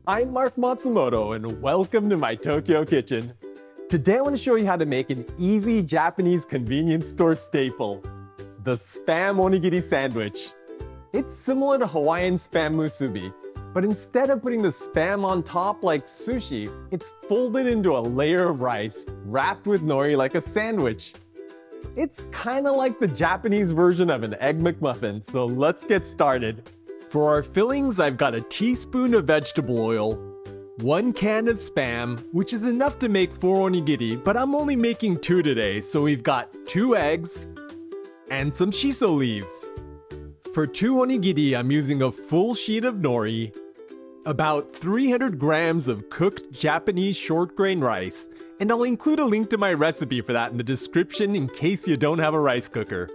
I'm Mark Matsumoto and welcome to my Tokyo kitchen. Today I want to show you how to make an easy Japanese convenience store staple, the Spam Onigiri sandwich. It's similar to Hawaiian Spam Musubi, but instead of putting the Spam on top like sushi, it's folded into a layer of rice wrapped with nori like a sandwich. It's kind of like the Japanese version of an Egg McMuffin, so let's get started. For our fillings, I've got a teaspoon of vegetable oil, 1 can of Spam, which is enough to make 4 onigiri, but I'm only making 2 today, so we've got 2 eggs and some shiso leaves. For 2 onigiri, I'm using a full sheet of nori, about 300 grams of cooked Japanese short grain rice, and I'll include a link to my recipe for that in the description in case you don't have a rice cooker.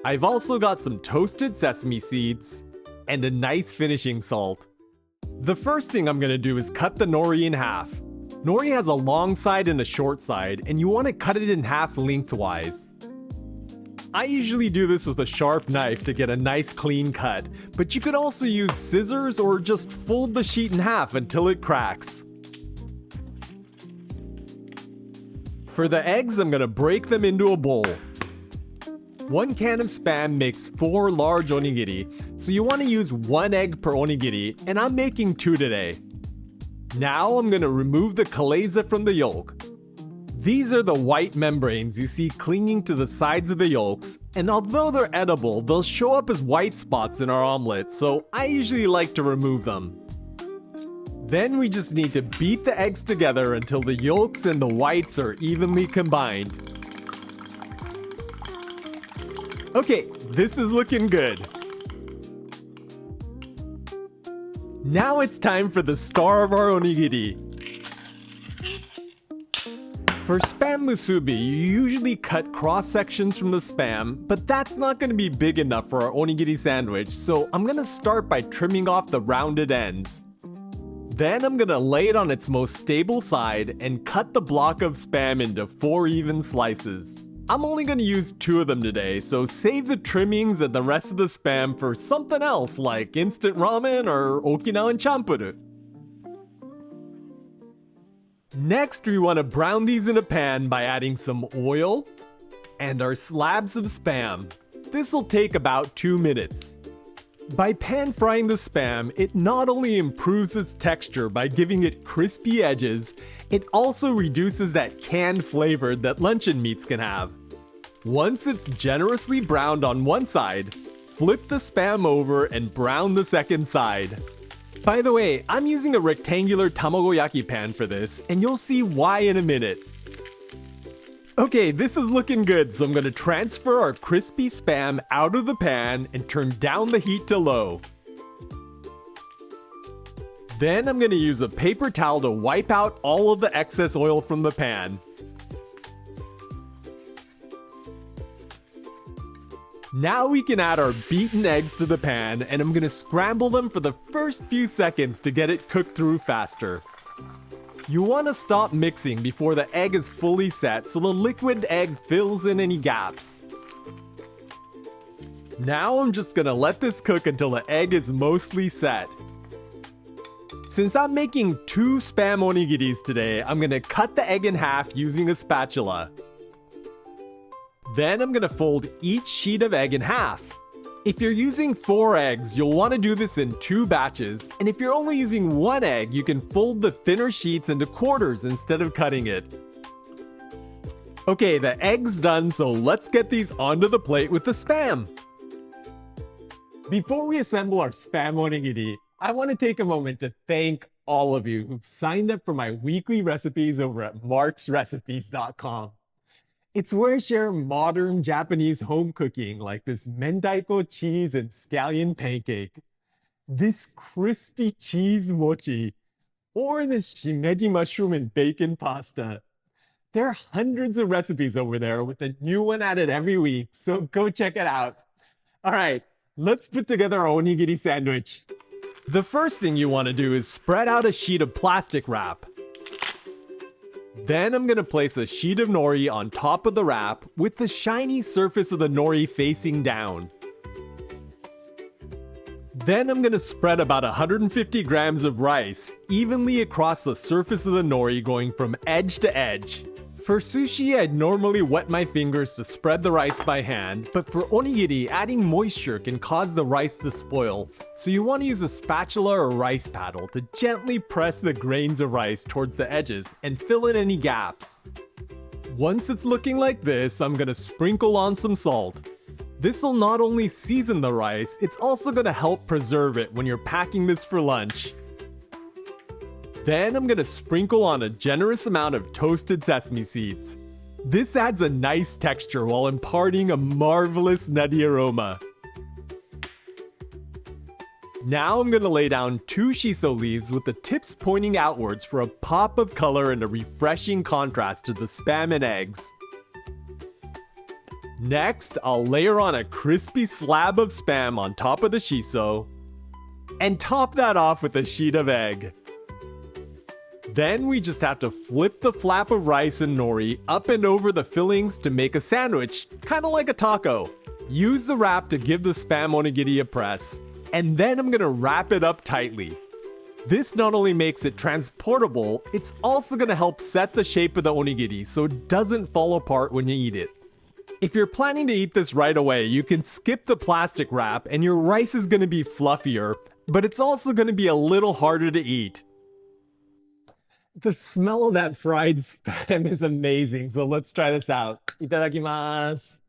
I've also got some toasted sesame seeds and a nice finishing salt. The first thing I'm gonna do is cut the nori in half. Nori has a long side and a short side, and you want to cut it in half lengthwise. I usually do this with a sharp knife to get a nice clean cut, but you could also use scissors or just fold the sheet in half until it cracks. For the eggs, I'm gonna break them into a bowl. 1 can of Spam makes 4 large onigiri, so you want to use 1 egg per onigiri, and I'm making 2 today. Now I'm gonna remove the kaleza from the yolk. These are the white membranes you see clinging to the sides of the yolks, and although they're edible, they'll show up as white spots in our omelet, so I usually like to remove them. Then we just need to beat the eggs together until the yolks and the whites are evenly combined. Okay, this is looking good. Now it's time for the star of our onigiri. For Spam Musubi, you usually cut cross sections from the Spam, but that's not going to be big enough for our onigiri sandwich, so I'm going to start by trimming off the rounded ends. Then I'm going to lay it on its most stable side and cut the block of Spam into 4 even slices. I'm only going to use 2 of them today, so save the trimmings and the rest of the Spam for something else like instant ramen or Okinawan champuru. Next, we want to brown these in a pan by adding some oil and our slabs of Spam. This will take about 2 minutes. By pan frying the Spam, it not only improves its texture by giving it crispy edges, it also reduces that canned flavor that luncheon meats can have. Once it's generously browned on one side, flip the Spam over and brown the second side. By the way, I'm using a rectangular tamagoyaki pan for this, and you'll see why in a minute. Okay, this is looking good, so I'm going to transfer our crispy Spam out of the pan and turn down the heat to low. Then I'm going to use a paper towel to wipe out all of the excess oil from the pan. Now we can add our beaten eggs to the pan, and I'm going to scramble them for the first few seconds to get it cooked through faster. You want to stop mixing before the egg is fully set so the liquid egg fills in any gaps. Now I'm just going to let this cook until the egg is mostly set. Since I'm making 2 Spam onigiris today, I'm going to cut the egg in half using a spatula. Then I'm going to fold each sheet of egg in half. If you're using 4 eggs, you'll want to do this in 2 batches, and if you're only using 1 egg, you can fold the thinner sheets into quarters instead of cutting it. Okay, the egg's done, so let's get these onto the plate with the Spam. Before we assemble our Spam onigiri, I want to take a moment to thank all of you who've signed up for my weekly recipes over at marksrecipes.com. It's where I share modern Japanese home cooking like this mentaiko cheese and scallion pancake, this crispy cheese mochi, or this shimeji mushroom and bacon pasta. There are hundreds of recipes over there with a new one added every week, so go check it out. All right, let's put together our onigiri sandwich. The first thing you want to do is spread out a sheet of plastic wrap. Then I'm going to place a sheet of nori on top of the wrap with the shiny surface of the nori facing down. Then I'm gonna spread about 150 grams of rice evenly across the surface of the nori, going from edge to edge. For sushi, I'd normally wet my fingers to spread the rice by hand, but for onigiri, adding moisture can cause the rice to spoil, so you want to use a spatula or rice paddle to gently press the grains of rice towards the edges and fill in any gaps. Once it's looking like this, I'm gonna sprinkle on some salt. This will not only season the rice, it's also gonna help preserve it when you're packing this for lunch. Then I'm gonna sprinkle on a generous amount of toasted sesame seeds. This adds a nice texture while imparting a marvelous nutty aroma. Now I'm gonna lay down 2 shiso leaves with the tips pointing outwards for a pop of color and a refreshing contrast to the spam and eggs. Next, I'll layer on a crispy slab of spam on top of the shiso, and top that off with a sheet of egg. Then we just have to flip the flap of rice and nori up and over the fillings to make a sandwich, kinda like a taco. Use the wrap to give the spam onigiri a press, and then I'm gonna wrap it up tightly. This not only makes it transportable, it's also gonna help set the shape of the onigiri so it doesn't fall apart when you eat it. If you're planning to eat this right away, you can skip the plastic wrap and your rice is gonna be fluffier, but it's also gonna be a little harder to eat. The smell of that fried spam is amazing, so let's try this out. Itadakimasu.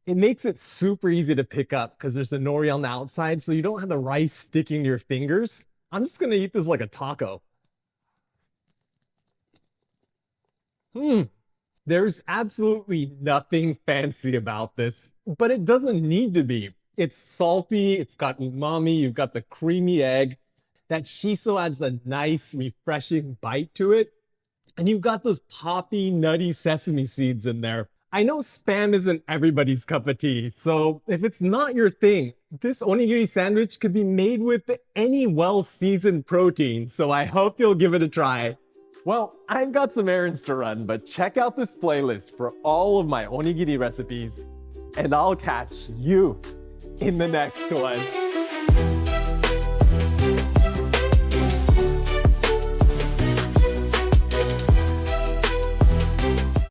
It makes it super easy to pick up because there's a nori on the outside, so you don't have the rice sticking to your fingers. I'm just gonna eat this like a taco. There's absolutely nothing fancy about this, but it doesn't need to be. It's salty, it's got umami, you've got the creamy egg. That shiso adds a nice, refreshing bite to it. And you've got those poppy, nutty sesame seeds in there. I know spam isn't everybody's cup of tea, so if it's not your thing, this onigiri sandwich could be made with any well-seasoned protein, so I hope you'll give it a try. Well, I've got some errands to run, but check out this playlist for all of my onigiri recipes, and I'll catch you in the next one.